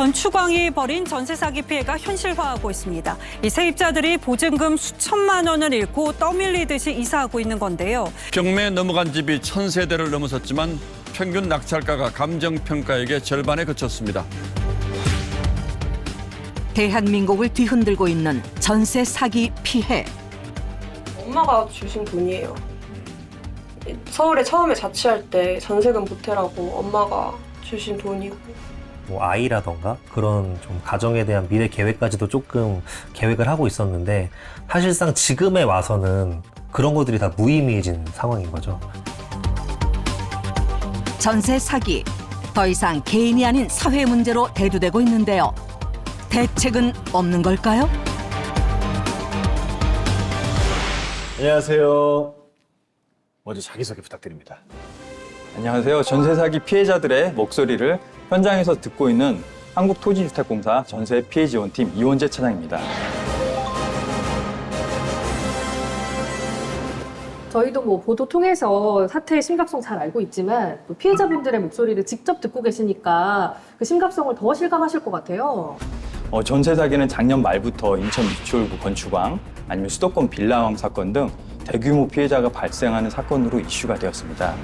건축왕이 벌인 전세 사기 피해가 현실화하고 있습니다. 이 세입자들이 보증금 수천만 원을 잃고 떠밀리듯이 이사하고 있는 건데요. 경매에 넘어간 집이 1,000세대를 넘어섰지만 평균 낙찰가가 감정평가액의 절반에 그쳤습니다. 대한민국을 뒤흔들고 있는 전세 사기 피해. 엄마가 주신 돈이에요. 서울에 처음에 자취할 때 전세금 보태라고 엄마가 주신 돈이고. 뭐 아이라던가 그런 좀 가정에 대한 미래 계획까지도 조금 계획을 하고 있었는데 사실상 지금에 와서는 그런 것들이 다 무의미해진 상황인 거죠. 전세 사기. 더 이상 개인이 아닌 사회 문제로 대두되고 있는데요. 대책은 없는 걸까요? 안녕하세요. 먼저 자기소개 부탁드립니다. 안녕하세요. 전세 사기 피해자들의 목소리를 현장에서 듣고 있는 한국토지주택공사 전세 피해 지원팀 이원재 차장입니다. 저희도 뭐 보도 통해서 사태의 심각성 잘 알고 있지만 또 피해자분들의 목소리를 직접 듣고 계시니까 그 심각성을 더 실감하실 것 같아요. 전세 사기는 작년 말부터 인천 미추홀구 건축왕 아니면 수도권 빌라왕 사건 등 대규모 피해자가 발생하는 사건으로 이슈가 되었습니다.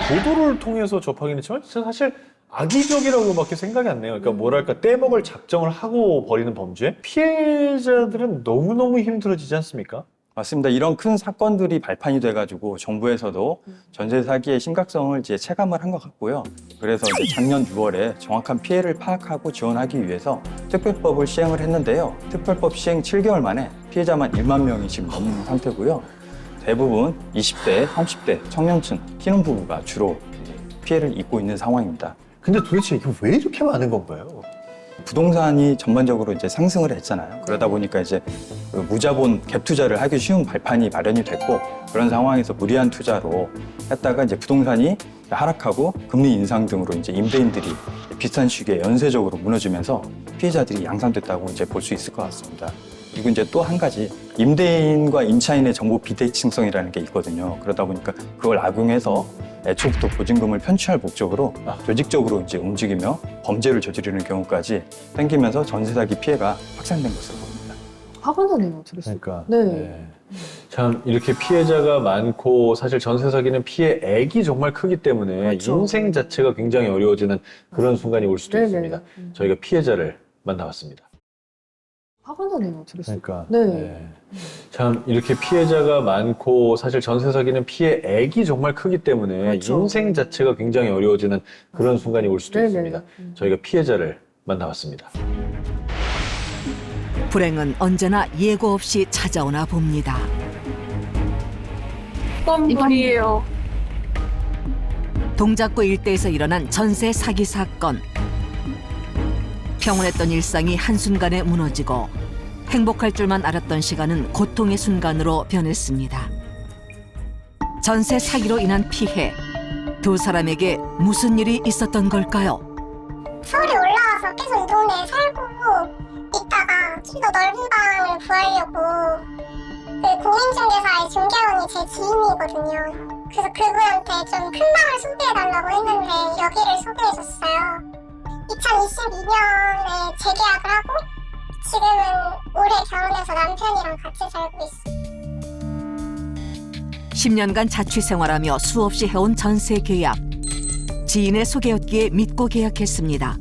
보도를 통해서 접하긴 했지만 사실 악의적이라고밖에 생각이 안 나요. 그러니까 뭐랄까 떼먹을 작정을 하고 벌이는 범죄? 피해자들은 너무너무 힘들어지지 않습니까? 맞습니다. 이런 큰 사건들이 발판이 돼가지고 정부에서도 전세 사기의 심각성을 이제 체감을 한 것 같고요. 그래서 이제 작년 6월에 정확한 피해를 파악하고 지원하기 위해서 특별법을 시행을 했는데요. 특별법 시행 7개월 만에 피해자만 1만 명이 지금 넘는 상태고요. 대부분 20대, 30대 청년층, 신혼부부가 주로 피해를 입고 있는 상황입니다. 근데 도대체 이게 왜 이렇게 많은 건가요? 부동산이 전반적으로 이제 상승을 했잖아요. 그러다 보니까 이제 그 무자본 갭 투자를 하기 쉬운 발판이 마련이 됐고 그런 상황에서 무리한 투자로 했다가 이제 부동산이 하락하고 금리 인상 등으로 이제 임대인들이 비슷한 시기에 연쇄적으로 무너지면서 피해자들이 양산됐다고 이제 볼 수 있을 것 같습니다. 그리고 이제 또 한 가지 임대인과 임차인의 정보 비대칭성이라는 게 있거든요. 그러다 보니까 그걸 악용해서 애초부터 보증금을 편취할 목적으로 조직적으로 이제 움직이며 범죄를 저지르는 경우까지 생기면서 전세 사기 피해가 확산된 것으로 보입니다. 화가 나네요, 들었을 때. 그러니까 네. 참 이렇게 피해자가 많고 사실 전세 사기는 피해액이 정말 크기 때문에 그렇죠. 인생 자체가 굉장히 어려워지는 그런 순간이 올 수도 네네. 있습니다. 저희가 피해자를 만나봤습니다. 화가 나네요, 들었을 때. 그러니까 네. 참 이렇게 피해자가 많고 사실 전세 사기는 피해액이 정말 크기 때문에 그렇죠. 인생 자체가 굉장히 어려워지는 그런 순간이 올 수도 네네. 있습니다. 저희가 피해자를 만나봤습니다. 불행은 언제나 예고 없이 찾아오나 봅니다. 뻔뻔이에요. 동작구 일대에서 일어난 전세 사기 사건. 평온했던 일상이 한순간에 무너지고 행복할 줄만 알았던 시간은 고통의 순간으로 변했습니다. 전세 사기로 인한 피해. 두 사람에게 무슨 일이 있었던 걸까요? 서울에 올라와서 계속 이 동네에 살고 있다가 좀 더 넓은 방을 구하려고 그 공인중개사의 중개원이 제 지인이거든요. 그래서 그분한테 좀 큰 방을 소개해달라고 했는데 여기를 소개해줬어요. 2022년에 재계약을 하고 지금은 올해 결혼해서 남편이랑 같이 살고 있어요. 10년간 자취 생활하며 수없이 해온 전세 계약. 지인의 소개였기에 믿고 계약했습니다.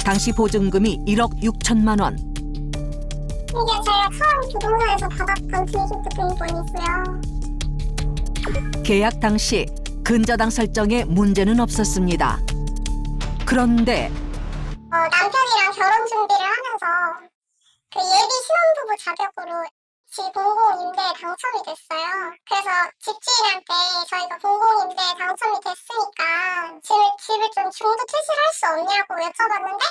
당시 보증금이 1억 6천만 원. 이게 제가 처음 부동산에서 받았던 등기부등본이고요. 계약 당시 근저당 설정에 문제는 없었습니다. 그런데 남편이랑 결혼 준비를 하면서 그 예비 신혼부부 자격으로 집 공공임대에 당첨이 됐어요. 그래서 집주인한테 저희가 공공임대에 당첨이 됐으니까 집을 좀 중도 출시할 수 없냐고 여쭤봤는데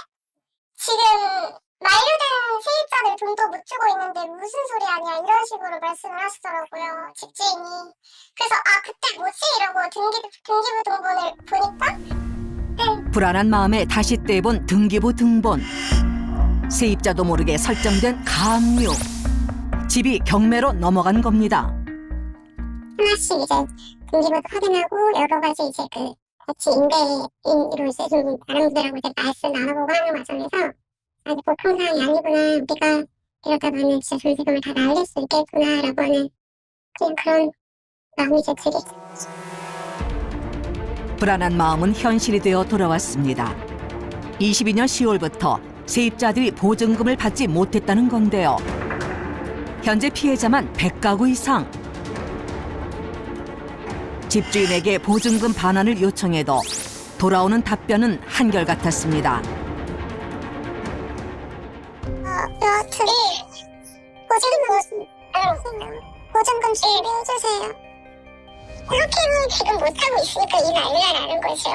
지금 만료된 세입자들 돈도 못 주고 있는데 무슨 소리 하냐 이런 식으로 말씀을 하시더라고요, 집주인이. 그래서 그때 뭐지 이러고 등기부 등본을 보니까 불안한 마음에 다시 떼본 등기부 등본. 세입자도 모르게 설정된 가압류. 집이 경매로 넘어간 겁니다. 하나씩 이제 등기부도 확인하고 여러 가지 이제 같이 임대인으로 이제 좀 다른 분들하고 이제 말씀 나눠보고 하는 과정에서 보통 상황이 아니구나, 우리가 이러다 보면 진짜 전세금을 다 날릴 수 있겠구나라고 하는 그냥 그런 마음이 이제 들겠죠. 불안한 마음은 현실이 되어 돌아왔습니다. 22년 10월부터 세입자들이 보증금을 받지 못했다는 건데요. 현재 피해자만 100가구 이상. 집주인에게 보증금 반환을 요청해도 돌아오는 답변은 한결같았습니다. 둘이 보증금 준비해주세요. 그렇게는 지금 못하고 있으니까 이 난리라는 거죠.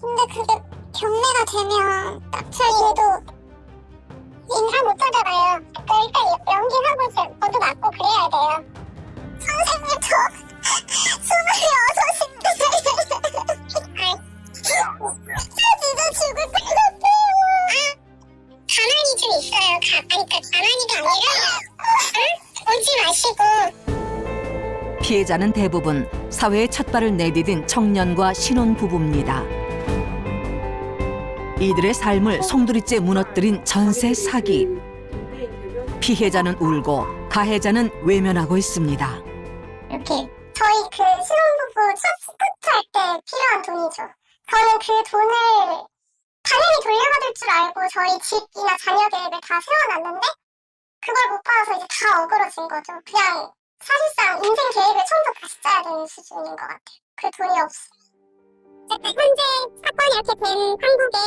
근데 그게 경매가 되면 낙찰인도 인사 못 하잖아요. 그러니까 일단 연기하고 저도 맞고 그래야 돼요. 선생님 저 26인데 진짜 죽을 것 같아요. 가만히 좀 있어요. 그러니까 가만히가 아니라 울지 마시고. 피해자는 대부분 사회의 첫발을 내디딘 청년과 신혼부부입니다. 이들의 삶을 송두리째 무너뜨린 전세 사기. 피해자는 울고 가해자는 외면하고 있습니다. 이렇게 저희 신혼부부 첫 스쿠터 할 때 필요한 돈이죠. 저는 그 돈을 당연히 돌려받을 줄 알고 저희 집이나 자녀 계획을 다 세워놨는데 그걸 못 받아서 이제 다 어그러진 거죠. 그냥 사실상 인생 계획을 처음부터 다시 짜야 되는 수준인 것 같아요. 그 돈이 없어요. 현재 사건이 이렇게 된 한국에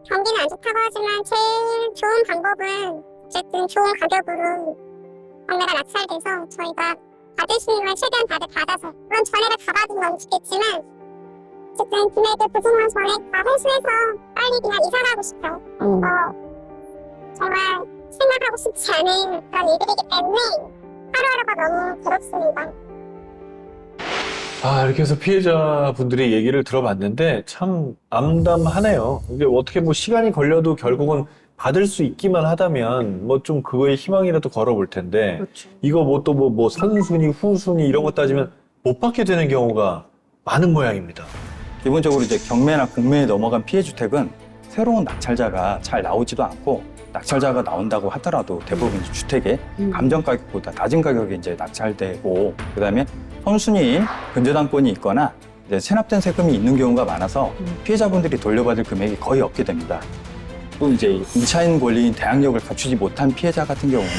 경기는 안 좋다고 하지만 제일 좋은 방법은 어쨌든 좋은 가격으로 경매가 낙찰돼서 저희가 받을 수 있는 걸 최대한 다들 받아서 물론 전액을 다 받은 건 좋겠지만 어쨌든 금액을 보증한 전액 다 회수해서 빨리 그냥 이사 가고 싶어요. 정말 생각하고 싶지 않은 그런 일들이기 때문에 하루하루가 너무 괴롭습니다. 이렇게 해서 피해자분들의 얘기를 들어봤는데 참 암담하네요. 이게 어떻게 뭐 시간이 걸려도 결국은 받을 수 있기만 하다면 뭐 좀 그거에 희망이라도 걸어볼 텐데 그렇죠. 이거 뭐 또 뭐 선순위, 후순위 이런 거 따지면 못 받게 되는 경우가 많은 모양입니다. 기본적으로 이제 경매나 공매에 넘어간 피해 주택은 새로운 낙찰자가 잘 나오지도 않고 낙찰자가 나온다고 하더라도 대부분 주택의 감정 가격보다 낮은 가격에 이제 낙찰되고 그다음에 선순위인 근저당권이 있거나 이제 체납된 세금이 있는 경우가 많아서 피해자분들이 돌려받을 금액이 거의 없게 됩니다. 또 이제 2차인 권리인 대항력을 갖추지 못한 피해자 같은 경우는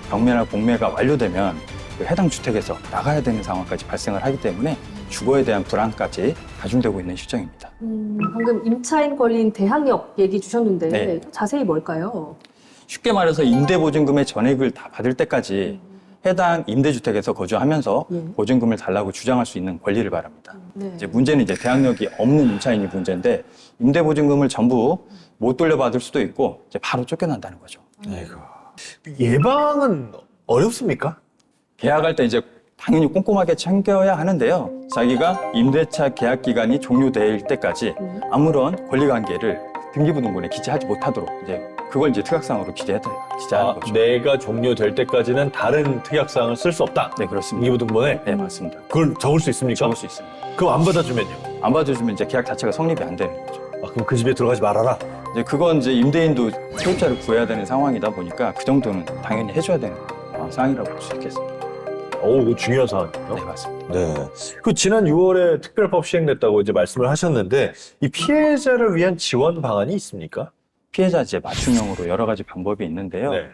경매나 공매가 완료되면 그 해당 주택에서 나가야 되는 상황까지 발생을 하기 때문에 주거에 대한 불안까지 가중되고 있는 실정입니다. 방금 임차인 권리인 대항력 얘기 주셨는데 네. 자세히 뭘까요? 쉽게 말해서 임대보증금의 전액을 다 받을 때까지 해당 임대주택에서 거주하면서 보증금을 달라고 주장할 수 있는 권리를 말합니다. 네. 이제 문제는 이제 대항력이 없는 임차인이 문제인데 임대보증금을 전부 못 돌려받을 수도 있고 이제 바로 쫓겨난다는 거죠. 예방은 어렵습니까? 계약할 때 이제 당연히 꼼꼼하게 챙겨야 하는데요. 자기가 임대차 계약 기간이 종료될 때까지 아무런 권리관계를 등기부 등본에 기재하지 못하도록 이제 그걸 이제 특약사항으로 기재하는 거죠. 내가 종료될 때까지는 다른 특약사항을 쓸 수 없다. 네, 그렇습니다. 등기부 등본에 네, 맞습니다. 그걸 적을 수 있습니까? 적을 수 있습니다. 그럼 안 받아주면요? 안 받아주면 이제 계약 자체가 성립이 안 되는 거죠. 그럼 그 집에 들어가지 말아라. 이제 그건 이제 임대인도 세입자를 구해야 되는 상황이다 보니까 그 정도는 당연히 해줘야 되는 상황이라고 볼 수 있겠습니다. 이거 중요한 사안이에요. 네, 맞습니다. 네. 그 지난 6월에 특별법 시행됐다고 이제 말씀을 하셨는데 이 피해자를 위한 지원 방안이 있습니까? 피해자 이제 맞춤형으로 여러 가지 방법이 있는데요. 네.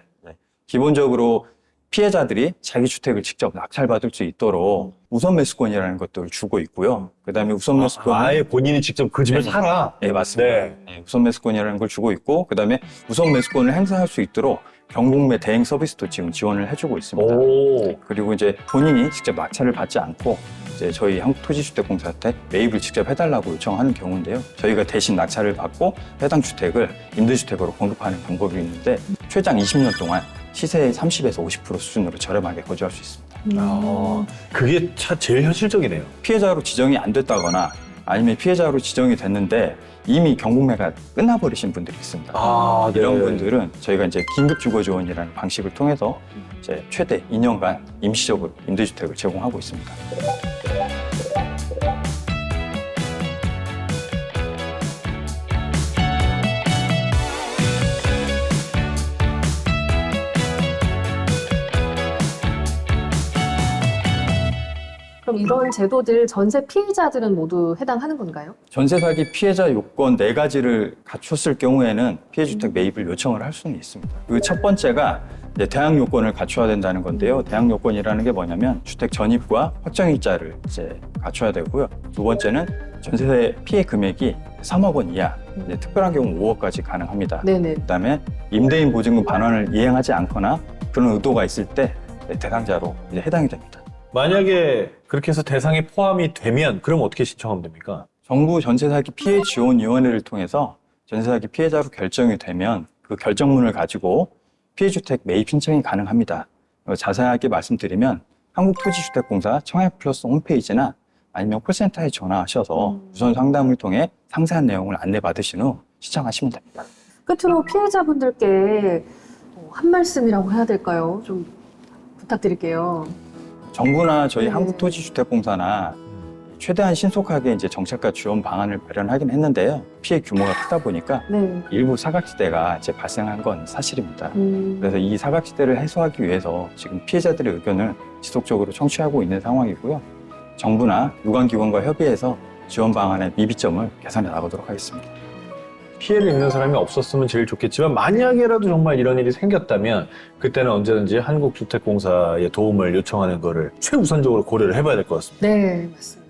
기본적으로 피해자들이 자기 주택을 직접 낙찰받을 수 있도록 우선 매수권이라는 것들을 주고 있고요. 그다음에 우선 매수권은 아예 본인이 직접 그 집을 사라. 네, 맞습니다. 네. 네, 우선 매수권이라는 걸 주고 있고 그다음에 우선 매수권을 행사할 수 있도록 경공매 대행 서비스도 지금 지원을 해주고 있습니다. 오. 그리고 이제 본인이 직접 낙찰을 받지 않고 이제 저희 한국토지주택공사한테 매입을 직접 해달라고 요청하는 경우인데요. 저희가 대신 낙찰을 받고 해당 주택을 임대주택으로 공급하는 방법이 있는데 최장 20년 동안 시세의 30에서 50% 수준으로 저렴하게 거주할 수 있습니다. 그게 제일 현실적이네요. 피해자로 지정이 안 됐다거나 아니면 피해자로 지정이 됐는데 이미 경북매가 끝나버리신 분들이 있습니다. 네. 이런 분들은 저희가 이제 긴급주거지원이라는 방식을 통해서 이제 최대 2년간 임시적으로 임대주택을 제공하고 있습니다. 그럼 이런 제도들 전세 피해자들은 모두 해당하는 건가요? 전세 사기 피해자 요건 4가지를 갖췄을 경우에는 피해주택 매입을 요청을 할 수는 있습니다. 그 첫 번째가 이제 대항 요건을 갖춰야 된다는 건데요. 대항 요건이라는 게 뭐냐면 주택 전입과 확정일자를 이제 갖춰야 되고요. 두 번째는 전세 피해 금액이 3억 원 이하, 이제 특별한 경우 5억까지 가능합니다. 네네. 그다음에 임대인 보증금 반환을 이행하지 않거나 그런 의도가 있을 때 대상자로 이제 해당이 됩니다. 만약에 그렇게 해서 대상에 포함이 되면 그럼 어떻게 신청하면 됩니까? 정부 전세사기 피해지원위원회를 통해서 전세사기 피해자로 결정이 되면 그 결정문을 가지고 피해주택 매입 신청이 가능합니다. 자세하게 말씀드리면 한국토지주택공사 청약플러스 홈페이지나 아니면 콜센터에 전화하셔서 우선 상담을 통해 상세한 내용을 안내받으신 후 신청하시면 됩니다. 끝으로 피해자분들께 한 말씀이라고 해야 될까요? 좀 부탁드릴게요. 정부나 저희 네. 한국토지주택공사나 최대한 신속하게 이제 정책과 지원 방안을 마련하긴 했는데요. 피해 규모가 크다 보니까 네. 일부 사각지대가 이제 발생한 건 사실입니다. 음. 그래서 이 사각지대를 해소하기 위해서 지금 피해자들의 의견을 지속적으로 청취하고 있는 상황이고요. 정부나 유관기관과 협의해서 지원 방안의 미비점을 개선해 나가도록 하겠습니다. 피해를 입는 사람이 없었으면 제일 좋겠지만 만약에라도 정말 이런 일이 생겼다면 그때는 언제든지 한국주택공사의 도움을 요청하는 거를 최우선적으로 고려를 해봐야 될 것 같습니다. 네, 맞습니다.